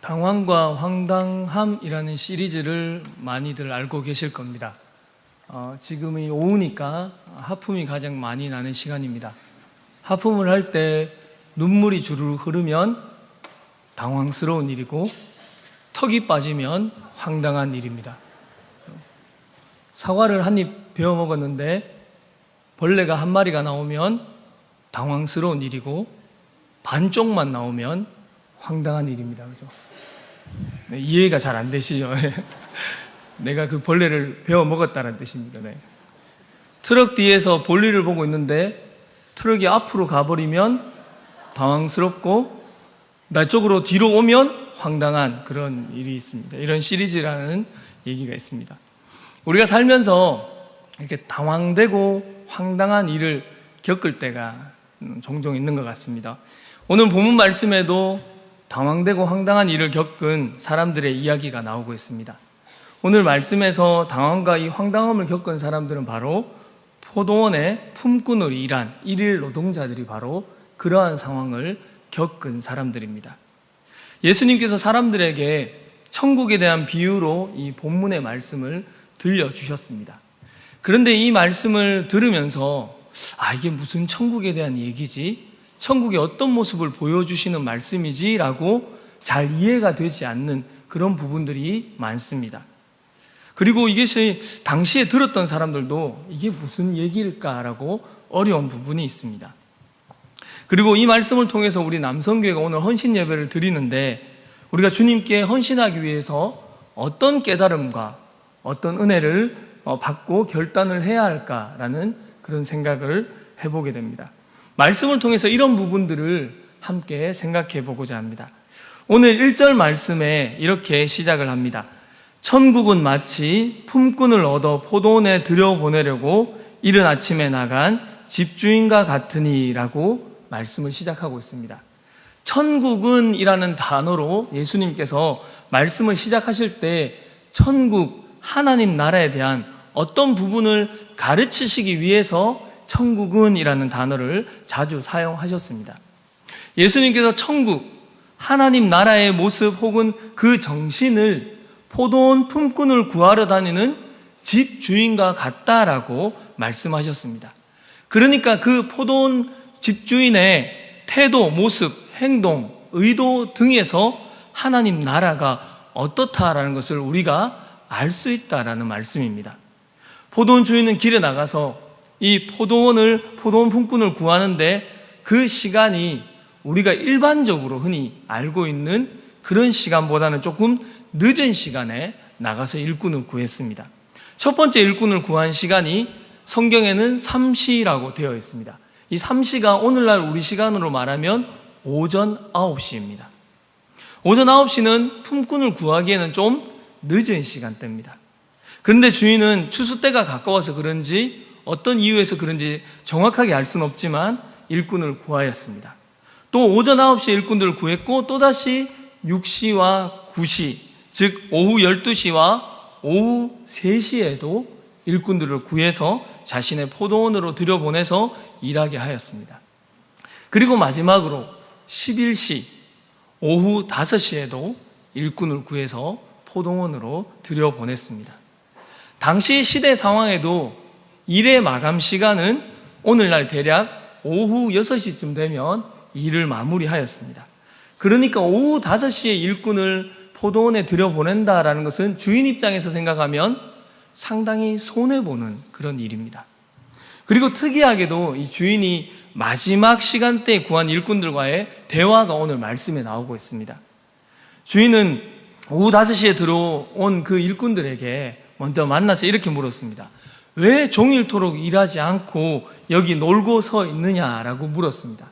당황과 황당함이라는 시리즈를 많이들 알고 계실 겁니다. 지금이 오후니까 하품이 가장 많이 나는 시간입니다. 하품을 할 때 눈물이 주르르 흐르면 당황스러운 일이고 턱이 빠지면 황당한 일입니다. 사과를 한 입 베어 먹었는데 벌레가 한 마리가 나오면 당황스러운 일이고 반쪽만 나오면 황당한 일입니다. 그죠? 네, 이해가 잘 안 되시죠? 내가 그 벌레를 베어 먹었다는 뜻입니다. 네. 트럭 뒤에서 볼일을 보고 있는데 트럭이 앞으로 가버리면 당황스럽고 나 쪽으로 뒤로 오면 황당한 그런 일이 있습니다. 이런 시리즈라는 얘기가 있습니다. 우리가 살면서 이렇게 당황되고 황당한 일을 겪을 때가 종종 있는 것 같습니다. 오늘 본문 말씀에도 당황되고 황당한 일을 겪은 사람들의 이야기가 나오고 있습니다. 오늘 말씀에서 당황과 이 황당함을 겪은 사람들은 바로 포도원의 품꾼으로 일한 일일 노동자들이 바로 그러한 상황을 겪은 사람들입니다. 예수님께서 사람들에게 천국에 대한 비유로 이 본문의 말씀을 들려주셨습니다. 그런데 이 말씀을 들으면서 이게 무슨 천국에 대한 얘기지? 천국의 어떤 모습을 보여주시는 말씀이지? 라고 잘 이해가 되지 않는 그런 부분들이 많습니다. 그리고 이것이 당시에 들었던 사람들도 이게 무슨 얘기일까라고 어려운 부분이 있습니다. 그리고 이 말씀을 통해서 우리 남성교회가 오늘 헌신 예배를 드리는데 우리가 주님께 헌신하기 위해서 어떤 깨달음과 어떤 은혜를 받고 결단을 해야 할까라는 그런 생각을 해보게 됩니다. 말씀을 통해서 이런 부분들을 함께 생각해 보고자 합니다. 오늘 1절 말씀에 이렇게 시작을 합니다. 천국은 마치 품꾼을 얻어 포도원에 들여보내려고 이른 아침에 나간 집주인과 같으니 라고 말씀을 시작하고 있습니다. 천국은 이라는 단어로 예수님께서 말씀을 시작하실 때 천국, 하나님 나라에 대한 어떤 부분을 가르치시기 위해서 천국은 이라는 단어를 자주 사용하셨습니다. 예수님께서 천국, 하나님 나라의 모습 혹은 그 정신을 포도원 품꾼을 구하러 다니는 집주인과 같다라고 말씀하셨습니다. 그러니까 그 포도원 집주인의 태도, 모습, 행동, 의도 등에서 하나님 나라가 어떻다라는 것을 우리가 알 수 있다라는 말씀입니다. 포도원 주인은 길에 나가서 이 포도원 품꾼을 구하는데 그 시간이 우리가 일반적으로 흔히 알고 있는 그런 시간보다는 조금 늦은 시간에 나가서 일꾼을 구했습니다. 첫 번째 일꾼을 구한 시간이 성경에는 3시라고 되어 있습니다. 이 3시가 오늘날 우리 시간으로 말하면 오전 9시입니다. 오전 9시는 품꾼을 구하기에는 좀 늦은 시간대입니다. 그런데 주인은 추수 때가 가까워서 그런지 어떤 이유에서 그런지 정확하게 알 수는 없지만 일꾼을 구하였습니다. 또 오전 9시에 일꾼들을 구했고 또다시 6시와 9시, 즉 오후 12시와 오후 3시에도 일꾼들을 구해서 자신의 포도원으로 들여보내서 일하게 하였습니다. 그리고 마지막으로 11시, 오후 5시에도 일꾼을 구해서 포도원으로 들여보냈습니다. 당시 시대 상황에도 일의 마감 시간은 오늘날 대략 오후 6시쯤 되면 일을 마무리하였습니다. 그러니까 오후 5시에 일꾼을 포도원에 들여보낸다라는 것은 주인 입장에서 생각하면 상당히 손해보는 그런 일입니다. 그리고 특이하게도 이 주인이 마지막 시간대에 구한 일꾼들과의 대화가 오늘 말씀에 나오고 있습니다. 주인은 오후 5시에 들어온 그 일꾼들에게 먼저 만나서 이렇게 물었습니다. 왜 종일토록 일하지 않고 여기 놀고 서 있느냐라고 물었습니다.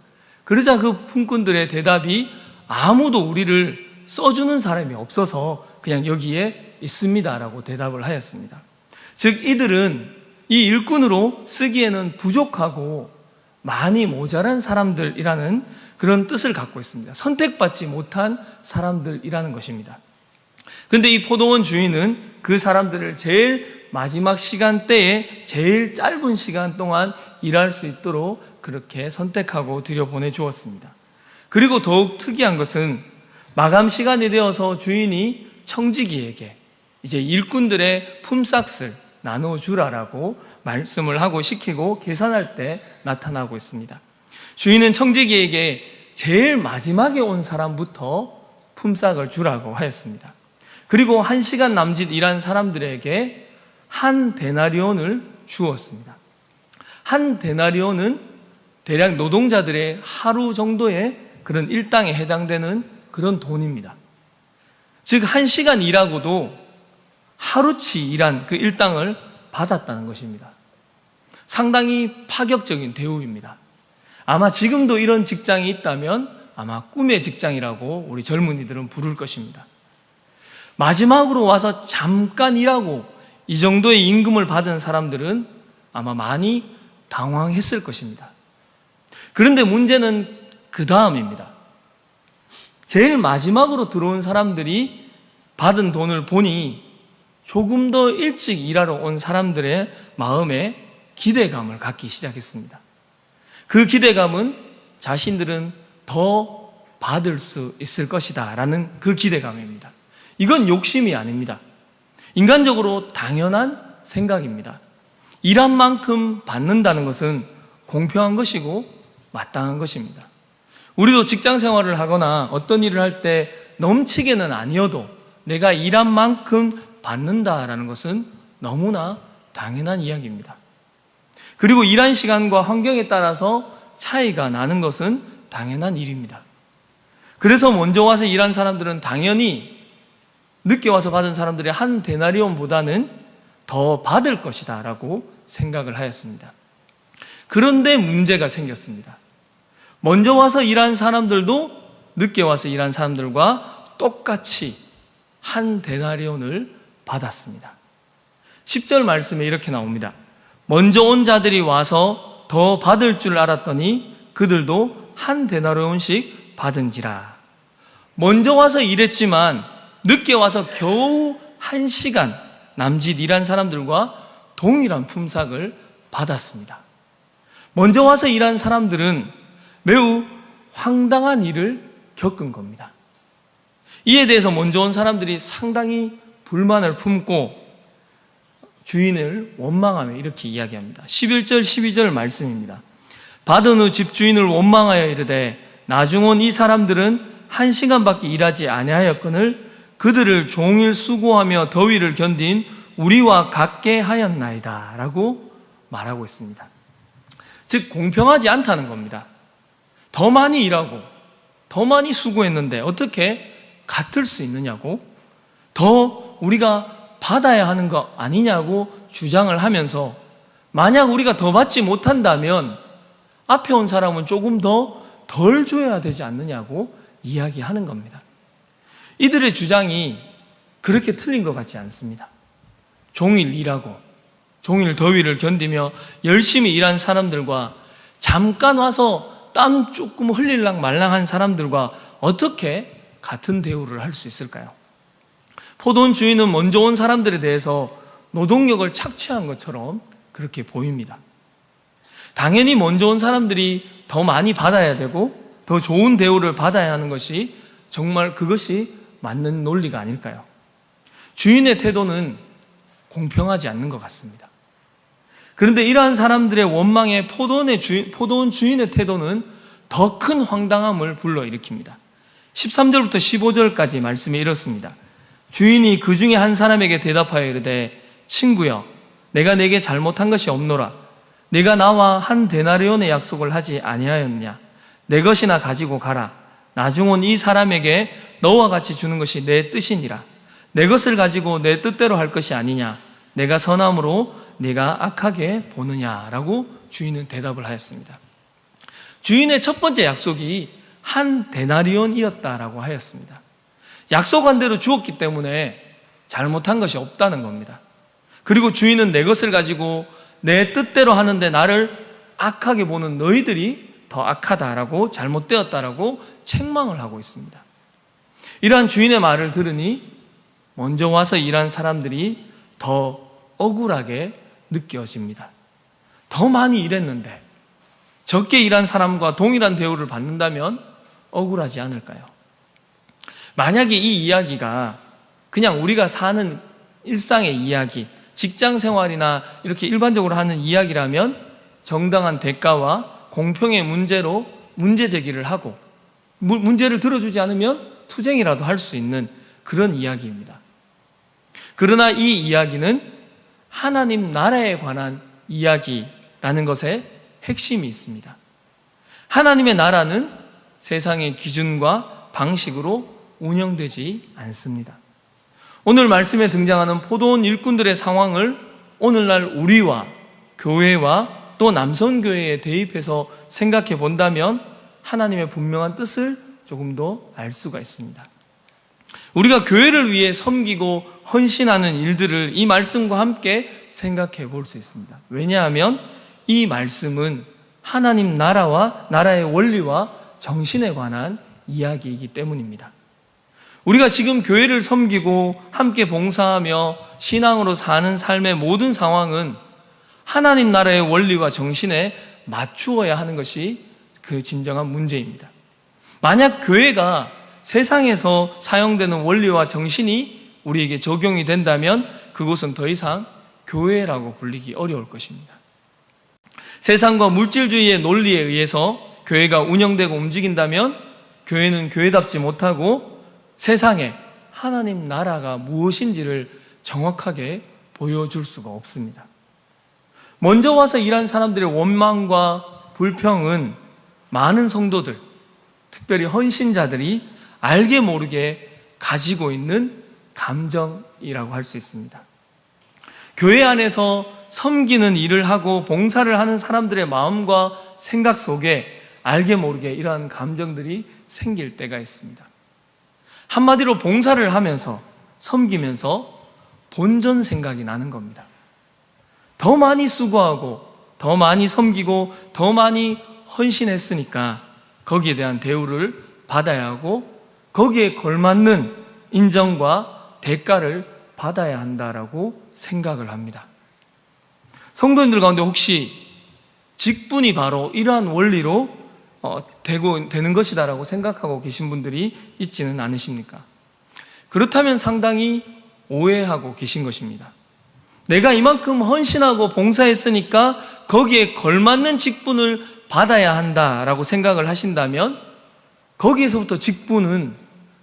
그러자 그 품꾼들의 대답이 아무도 우리를 써주는 사람이 없어서 그냥 여기에 있습니다라고 대답을 하였습니다. 즉 이들은 이 일꾼으로 쓰기에는 부족하고 많이 모자란 사람들이라는 그런 뜻을 갖고 있습니다. 선택받지 못한 사람들이라는 것입니다. 근데 이 포도원 주인은 그 사람들을 제일 마지막 시간대에 제일 짧은 시간 동안 일할 수 있도록 그렇게 선택하고 들여보내 주었습니다. 그리고 더욱 특이한 것은 마감 시간이 되어서 주인이 청지기에게 이제 일꾼들의 품삯을 나눠주라라고 말씀을 하고 시키고 계산할 때 나타나고 있습니다. 주인은 청지기에게 제일 마지막에 온 사람부터 품삯을 주라고 하였습니다. 그리고 1시간 남짓 일한 사람들에게 한 데나리온을 주었습니다. 한 데나리온은 대략 노동자들의 하루 정도의 그런 일당에 해당되는 그런 돈입니다. 즉 1시간 일하고도 하루치 일한 그 일당을 받았다는 것입니다. 상당히 파격적인 대우입니다. 아마 지금도 이런 직장이 있다면 아마 꿈의 직장이라고 우리 젊은이들은 부를 것입니다. 마지막으로 와서 잠깐 일하고 이 정도의 임금을 받은 사람들은 아마 많이 당황했을 것입니다. 그런데 문제는 그 다음입니다. 제일 마지막으로 들어온 사람들이 받은 돈을 보니 조금 더 일찍 일하러 온 사람들의 마음에 기대감을 갖기 시작했습니다. 그 기대감은 자신들은 더 받을 수 있을 것이다 라는 그 기대감입니다. 이건 욕심이 아닙니다. 인간적으로 당연한 생각입니다. 일한 만큼 받는다는 것은 공평한 것이고 마땅한 것입니다. 우리도 직장 생활을 하거나 어떤 일을 할 때 넘치게는 아니어도 내가 일한 만큼 받는다라는 것은 너무나 당연한 이야기입니다. 그리고 일한 시간과 환경에 따라서 차이가 나는 것은 당연한 일입니다. 그래서 먼저 와서 일한 사람들은 당연히 늦게 와서 받은 사람들의 한 데나리온보다는 더 받을 것이다 라고 생각을 하였습니다. 그런데 문제가 생겼습니다. 먼저 와서 일한 사람들도 늦게 와서 일한 사람들과 똑같이 한 데나리온을 받았습니다. 10절 말씀에 이렇게 나옵니다. 먼저 온 자들이 와서 더 받을 줄 알았더니 그들도 한 데나리온씩 받은지라. 먼저 와서 일했지만 늦게 와서 겨우 1시간 남짓 일한 사람들과 동일한 품삯을 받았습니다. 먼저 와서 일한 사람들은 매우 황당한 일을 겪은 겁니다. 이에 대해서 먼저 온 사람들이 상당히 불만을 품고 주인을 원망하며 이렇게 이야기합니다. 11절 12절 말씀입니다. 받은 후 집주인을 원망하여 이르되 나중 온 이 사람들은 1시간밖에 일하지 아니하였거늘 그들을 종일 수고하며 더위를 견딘 우리와 같게 하였나이다 라고 말하고 있습니다. 즉 공평하지 않다는 겁니다. 더 많이 일하고 더 많이 수고했는데 어떻게 같을 수 있느냐고, 더 우리가 받아야 하는 거 아니냐고 주장을 하면서 만약 우리가 더 받지 못한다면 앞에 온 사람은 조금 더 덜 줘야 되지 않느냐고 이야기하는 겁니다. 이들의 주장이 그렇게 틀린 것 같지 않습니다. 종일 일하고 종일 더위를 견디며 열심히 일한 사람들과 잠깐 와서 땀 조금 흘릴랑 말랑한 사람들과 어떻게 같은 대우를 할 수 있을까요? 포도원 주인은 먼저 온 사람들에 대해서 노동력을 착취한 것처럼 그렇게 보입니다. 당연히 먼저 온 사람들이 더 많이 받아야 되고 더 좋은 대우를 받아야 하는 것이 정말 그것이 맞는 논리가 아닐까요? 주인의 태도는 공평하지 않는 것 같습니다. 그런데 이러한 사람들의 원망에 포도원 주인의 태도는 더 큰 황당함을 불러일으킵니다. 13절부터 15절까지 말씀이 이렇습니다. 주인이 그 중에 한 사람에게 대답하여 이르되 친구여 내가 내게 잘못한 것이 없노라. 내가 나와 한 데나리온의 약속을 하지 아니하였냐. 내 것이나 가지고 가라. 나중 온 이 사람에게 너와 같이 주는 것이 내 뜻이니라. 내 것을 가지고 내 뜻대로 할 것이 아니냐. 내가 선함으로 네가 악하게 보느냐라고 주인은 대답을 하였습니다. 주인의 첫 번째 약속이 한 데나리온이었다라고 하였습니다. 약속한 대로 주었기 때문에 잘못한 것이 없다는 겁니다. 그리고 주인은 내 것을 가지고 내 뜻대로 하는데 나를 악하게 보는 너희들이 더 악하다라고 잘못되었다라고 책망을 하고 있습니다. 이러한 주인의 말을 들으니 먼저 와서 일한 사람들이 더 억울하게 느껴집니다. 더 많이 일했는데 적게 일한 사람과 동일한 대우를 받는다면 억울하지 않을까요? 만약에 이 이야기가 그냥 우리가 사는 일상의 이야기, 직장 생활이나 이렇게 일반적으로 하는 이야기라면 정당한 대가와 공평의 문제로 문제 제기를 하고 문제를 들어주지 않으면 투쟁이라도 할 수 있는 그런 이야기입니다. 그러나 이 이야기는 하나님 나라에 관한 이야기라는 것에 핵심이 있습니다. 하나님의 나라는 세상의 기준과 방식으로 운영되지 않습니다. 오늘 말씀에 등장하는 포도원 일꾼들의 상황을 오늘날 우리와 교회와 또 남성교회에 대입해서 생각해 본다면 하나님의 분명한 뜻을 조금 더 알 수가 있습니다. 우리가 교회를 위해 섬기고 헌신하는 일들을 이 말씀과 함께 생각해 볼 수 있습니다. 왜냐하면 이 말씀은 하나님 나라와 나라의 원리와 정신에 관한 이야기이기 때문입니다. 우리가 지금 교회를 섬기고 함께 봉사하며 신앙으로 사는 삶의 모든 상황은 하나님 나라의 원리와 정신에 맞추어야 하는 것이 그 진정한 문제입니다. 만약 교회가 세상에서 사용되는 원리와 정신이 우리에게 적용이 된다면 그곳은 더 이상 교회라고 불리기 어려울 것입니다. 세상과 물질주의의 논리에 의해서 교회가 운영되고 움직인다면 교회는 교회답지 못하고 세상에 하나님 나라가 무엇인지를 정확하게 보여줄 수가 없습니다. 먼저 와서 일한 사람들의 원망과 불평은 많은 성도들, 특별히 헌신자들이 알게 모르게 가지고 있는 감정이라고 할 수 있습니다. 교회 안에서 섬기는 일을 하고 봉사를 하는 사람들의 마음과 생각 속에 알게 모르게 이러한 감정들이 생길 때가 있습니다. 한마디로 봉사를 하면서 섬기면서 본전 생각이 나는 겁니다. 더 많이 수고하고 더 많이 섬기고 더 많이 헌신했으니까 거기에 대한 대우를 받아야 하고 거기에 걸맞는 인정과 대가를 받아야 한다라고 생각을 합니다. 성도님들 가운데 혹시 직분이 바로 이러한 원리로 되는 것이다라고 생각하고 계신 분들이 있지는 않으십니까? 그렇다면 상당히 오해하고 계신 것입니다. 내가 이만큼 헌신하고 봉사했으니까 거기에 걸맞는 직분을 받아야 한다라고 생각을 하신다면 거기에서부터 직분은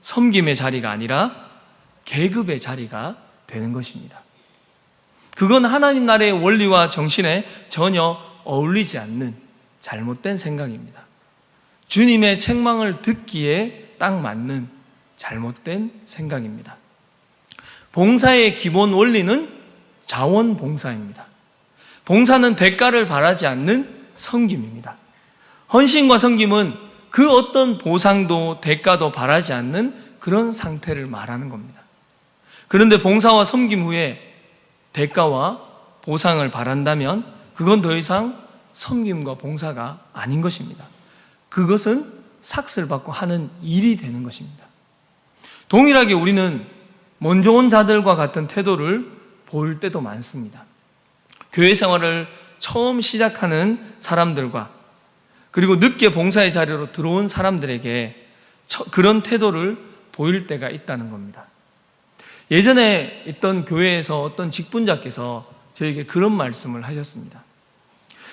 섬김의 자리가 아니라 계급의 자리가 되는 것입니다. 그건 하나님 나라의 원리와 정신에 전혀 어울리지 않는 잘못된 생각입니다. 주님의 책망을 듣기에 딱 맞는 잘못된 생각입니다. 봉사의 기본 원리는 자원봉사입니다. 봉사는 대가를 바라지 않는 섬김입니다. 헌신과 섬김은 그 어떤 보상도 대가도 바라지 않는 그런 상태를 말하는 겁니다. 그런데 봉사와 섬김 후에 대가와 보상을 바란다면 그건 더 이상 섬김과 봉사가 아닌 것입니다. 그것은 삭슬 받고 하는 일이 되는 것입니다. 동일하게 우리는 먼저 온 자들과 같은 태도를 보일 때도 많습니다. 교회 생활을 처음 시작하는 사람들과 그리고 늦게 봉사의 자리로 들어온 사람들에게 그런 태도를 보일 때가 있다는 겁니다. 예전에 있던 교회에서 어떤 직분자께서 저에게 그런 말씀을 하셨습니다.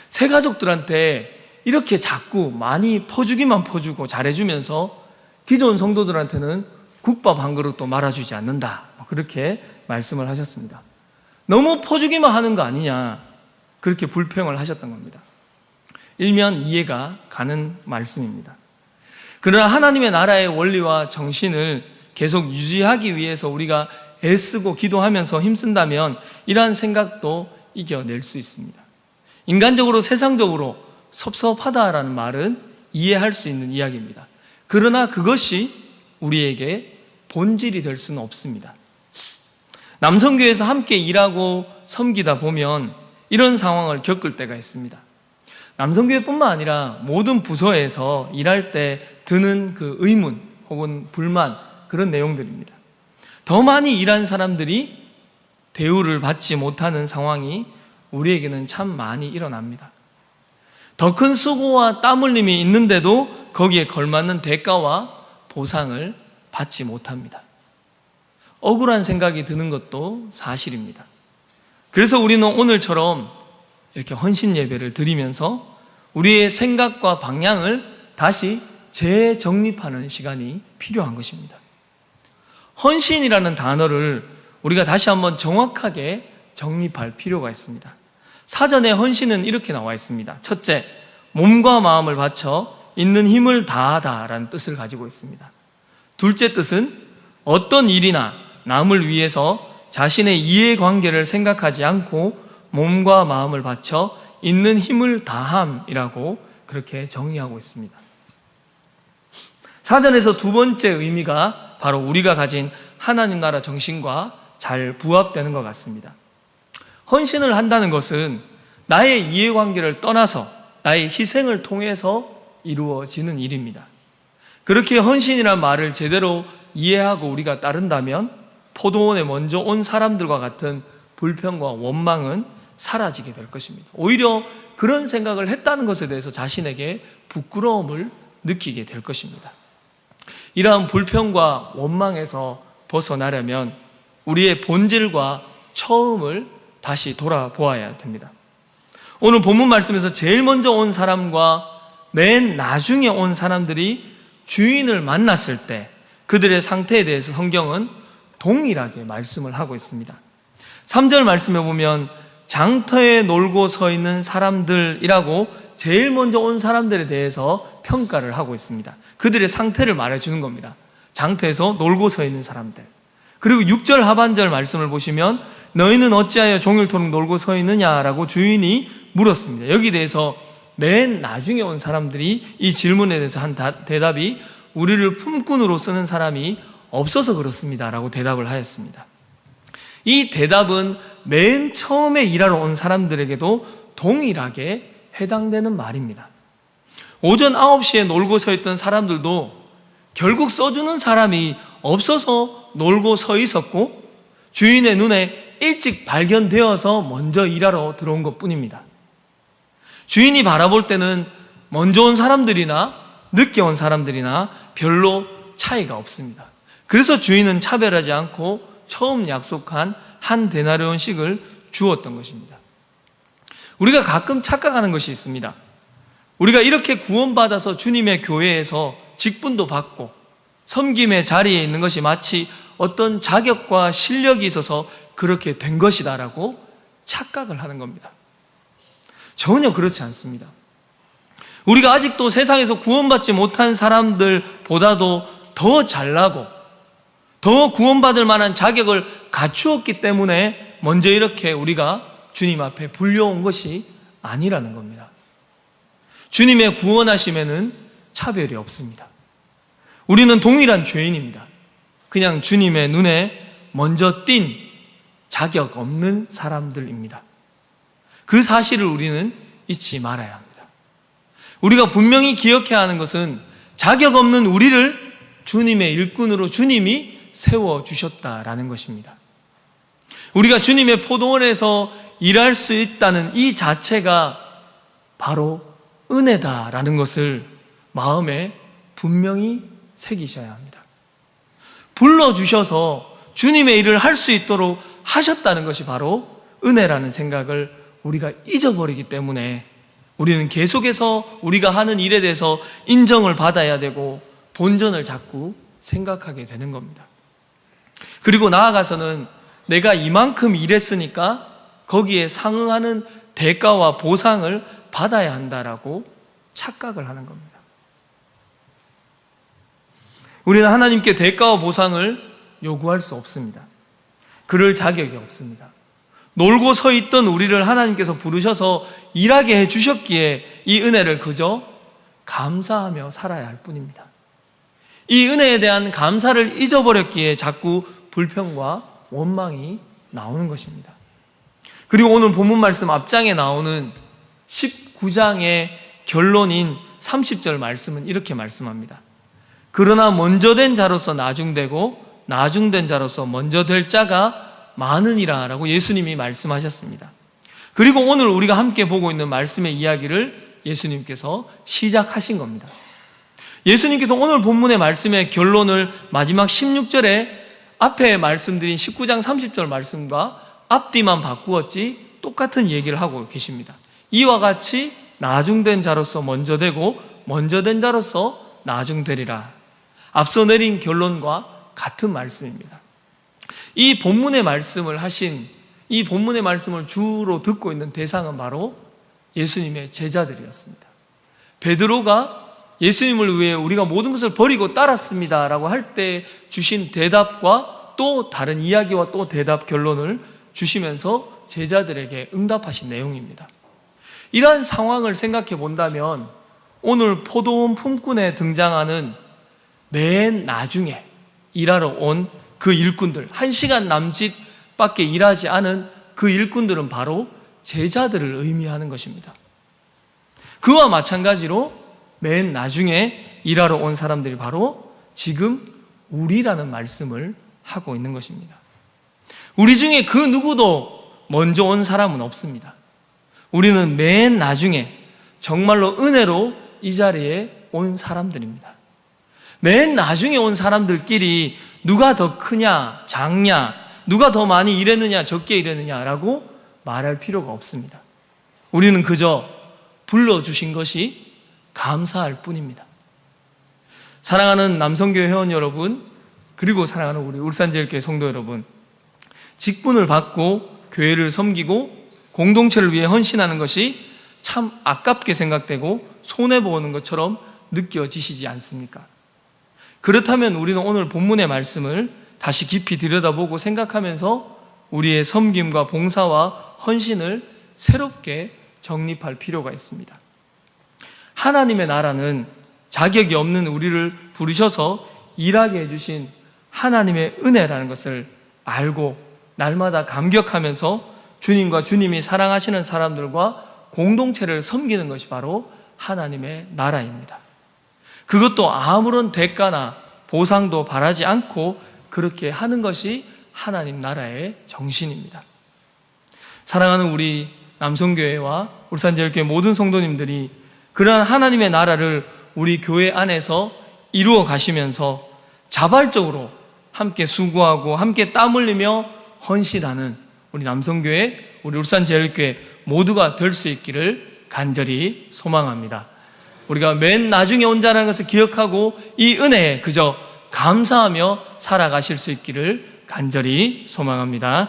새 가족들한테 이렇게 자꾸 많이 퍼주기만 퍼주고 잘해주면서 기존 성도들한테는 국밥 한 그릇도 말아주지 않는다, 그렇게 말씀을 하셨습니다. 너무 퍼주기만 하는 거 아니냐, 그렇게 불평을 하셨던 겁니다. 일면 이해가 가는 말씀입니다. 그러나 하나님의 나라의 원리와 정신을 계속 유지하기 위해서 우리가 애쓰고 기도하면서 힘쓴다면 이러한 생각도 이겨낼 수 있습니다. 인간적으로 세상적으로 섭섭하다라는 말은 이해할 수 있는 이야기입니다. 그러나 그것이 우리에게 본질이 될 수는 없습니다. 남성교회에서 함께 일하고 섬기다 보면 이런 상황을 겪을 때가 있습니다. 남성교회뿐만 아니라 모든 부서에서 일할 때 드는 그 의문 혹은 불만, 그런 내용들입니다. 더 많이 일한 사람들이 대우를 받지 못하는 상황이 우리에게는 참 많이 일어납니다. 더 큰 수고와 땀 흘림이 있는데도 거기에 걸맞는 대가와 보상을 받지 못합니다. 억울한 생각이 드는 것도 사실입니다. 그래서 우리는 오늘처럼 이렇게 헌신 예배를 드리면서 우리의 생각과 방향을 다시 재정립하는 시간이 필요한 것입니다. 헌신이라는 단어를 우리가 다시 한번 정확하게 정립할 필요가 있습니다. 사전에 헌신은 이렇게 나와 있습니다. 첫째, 몸과 마음을 바쳐 있는 힘을 다하다 라는 뜻을 가지고 있습니다. 둘째 뜻은 어떤 일이나 남을 위해서 자신의 이해관계를 생각하지 않고 몸과 마음을 바쳐 있는 힘을 다함이라고 그렇게 정의하고 있습니다. 사전에서 두 번째 의미가 바로 우리가 가진 하나님 나라 정신과 잘 부합되는 것 같습니다. 헌신을 한다는 것은 나의 이해관계를 떠나서 나의 희생을 통해서 이루어지는 일입니다. 그렇게 헌신이라는 말을 제대로 이해하고 우리가 따른다면 포도원에 먼저 온 사람들과 같은 불평과 원망은 사라지게 될 것입니다. 오히려 그런 생각을 했다는 것에 대해서 자신에게 부끄러움을 느끼게 될 것입니다. 이러한 불평과 원망에서 벗어나려면 우리의 본질과 처음을 다시 돌아보아야 됩니다. 오늘 본문 말씀에서 제일 먼저 온 사람과 맨 나중에 온 사람들이 주인을 만났을 때 그들의 상태에 대해서 성경은 동일하게 말씀을 하고 있습니다. 3절 말씀에 보면 장터에 놀고 서 있는 사람들이라고 제일 먼저 온 사람들에 대해서 평가를 하고 있습니다. 그들의 상태를 말해주는 겁니다. 장터에서 놀고 서 있는 사람들. 그리고 6절 하반절 말씀을 보시면 너희는 어찌하여 종일토록 놀고 서 있느냐라고 주인이 물었습니다. 여기에 대해서 맨 나중에 온 사람들이 이 질문에 대해서 한 대답이 우리를 품꾼으로 쓰는 사람이 없어서 그렇습니다 라고 대답을 하였습니다. 이 대답은 맨 처음에 일하러 온 사람들에게도 동일하게 해당되는 말입니다. 오전 9시에 놀고 서 있던 사람들도 결국 써주는 사람이 없어서 놀고 서 있었고 주인의 눈에 일찍 발견되어서 먼저 일하러 들어온 것 뿐입니다. 주인이 바라볼 때는 먼저 온 사람들이나 늦게 온 사람들이나 별로 차이가 없습니다. 그래서 주인은 차별하지 않고 처음 약속한 한 데나리온씩을 주었던 것입니다. 우리가 가끔 착각하는 것이 있습니다. 우리가 이렇게 구원받아서 주님의 교회에서 직분도 받고 섬김의 자리에 있는 것이 마치 어떤 자격과 실력이 있어서 그렇게 된 것이다라고 착각을 하는 겁니다. 전혀 그렇지 않습니다. 우리가 아직도 세상에서 구원받지 못한 사람들보다도 더 잘나고 더 구원받을 만한 자격을 갖추었기 때문에 먼저 이렇게 우리가 주님 앞에 불려온 것이 아니라는 겁니다. 주님의 구원하심에는 차별이 없습니다. 우리는 동일한 죄인입니다. 그냥 주님의 눈에 먼저 띈 자격 없는 사람들입니다. 그 사실을 우리는 잊지 말아야 합니다. 우리가 분명히 기억해야 하는 것은 자격 없는 우리를 주님의 일꾼으로 주님이 세워주셨다라는 것입니다. 우리가 주님의 포도원에서 일할 수 있다는 이 자체가 바로 은혜다라는 것을 마음에 분명히 새기셔야 합니다. 불러주셔서 주님의 일을 할 수 있도록 하셨다는 것이 바로 은혜라는 생각을 우리가 잊어버리기 때문에 우리는 계속해서 우리가 하는 일에 대해서 인정을 받아야 되고 본전을 자꾸 생각하게 되는 겁니다. 그리고 나아가서는 내가 이만큼 일했으니까 거기에 상응하는 대가와 보상을 받아야 한다라고 착각을 하는 겁니다. 우리는 하나님께 대가와 보상을 요구할 수 없습니다. 그럴 자격이 없습니다. 놀고 서 있던 우리를 하나님께서 부르셔서 일하게 해주셨기에 이 은혜를 그저 감사하며 살아야 할 뿐입니다. 이 은혜에 대한 감사를 잊어버렸기에 자꾸 불평과 원망이 나오는 것입니다. 그리고 오늘 본문 말씀 앞장에 나오는 19장의 결론인 30절 말씀은 이렇게 말씀합니다. 그러나 먼저 된 자로서 나중되고 나중된 자로서 먼저 될 자가 많으니라 라고 예수님이 말씀하셨습니다. 그리고 오늘 우리가 함께 보고 있는 말씀의 이야기를 예수님께서 시작하신 겁니다. 예수님께서 오늘 본문의 말씀의 결론을 마지막 16절에 앞에 말씀드린 19장 30절 말씀과 앞뒤만 바꾸었지 똑같은 얘기를 하고 계십니다. 이와 같이 나중된 자로서 먼저 되고 먼저 된 자로서 나중되리라. 앞서 내린 결론과 같은 말씀입니다. 이 본문의 말씀을 주로 듣고 있는 대상은 바로 예수님의 제자들이었습니다. 베드로가 예수님을 위해 우리가 모든 것을 버리고 따랐습니다 라고 할 때 주신 대답과 또 다른 이야기와 또 대답 결론을 주시면서 제자들에게 응답하신 내용입니다. 이러한 상황을 생각해 본다면 오늘 포도원 품꾼에 등장하는 맨 나중에 일하러 온 그 일꾼들, 1시간 남짓밖에 일하지 않은 그 일꾼들은 바로 제자들을 의미하는 것입니다. 그와 마찬가지로 맨 나중에 일하러 온 사람들이 바로 지금 우리라는 말씀을 하고 있는 것입니다. 우리 중에 그 누구도 먼저 온 사람은 없습니다. 우리는 맨 나중에 정말로 은혜로 이 자리에 온 사람들입니다. 맨 나중에 온 사람들끼리 누가 더 크냐 작냐, 누가 더 많이 일했느냐 적게 일했느냐라고 말할 필요가 없습니다. 우리는 그저 불러주신 것이 감사할 뿐입니다. 사랑하는 남성교회 회원 여러분, 그리고 사랑하는 우리 울산제일교회 성도 여러분, 직분을 받고 교회를 섬기고 공동체를 위해 헌신하는 것이 참 아깝게 생각되고 손해보는 것처럼 느껴지시지 않습니까? 그렇다면 우리는 오늘 본문의 말씀을 다시 깊이 들여다보고 생각하면서 우리의 섬김과 봉사와 헌신을 새롭게 정립할 필요가 있습니다. 하나님의 나라는 자격이 없는 우리를 부르셔서 일하게 해주신 하나님의 은혜라는 것을 알고 날마다 감격하면서 주님과 주님이 사랑하시는 사람들과 공동체를 섬기는 것이 바로 하나님의 나라입니다. 그것도 아무런 대가나 보상도 바라지 않고 그렇게 하는 것이 하나님 나라의 정신입니다. 사랑하는 우리 남성교회와 울산제일교회 모든 성도님들이 그러한 하나님의 나라를 우리 교회 안에서 이루어 가시면서 자발적으로 함께 수고하고 함께 땀 흘리며 헌신하는 우리 남성교회, 우리 울산제일교회 모두가 될 수 있기를 간절히 소망합니다. 우리가 맨 나중에 온 자라는 것을 기억하고 이 은혜에 그저 감사하며 살아가실 수 있기를 간절히 소망합니다.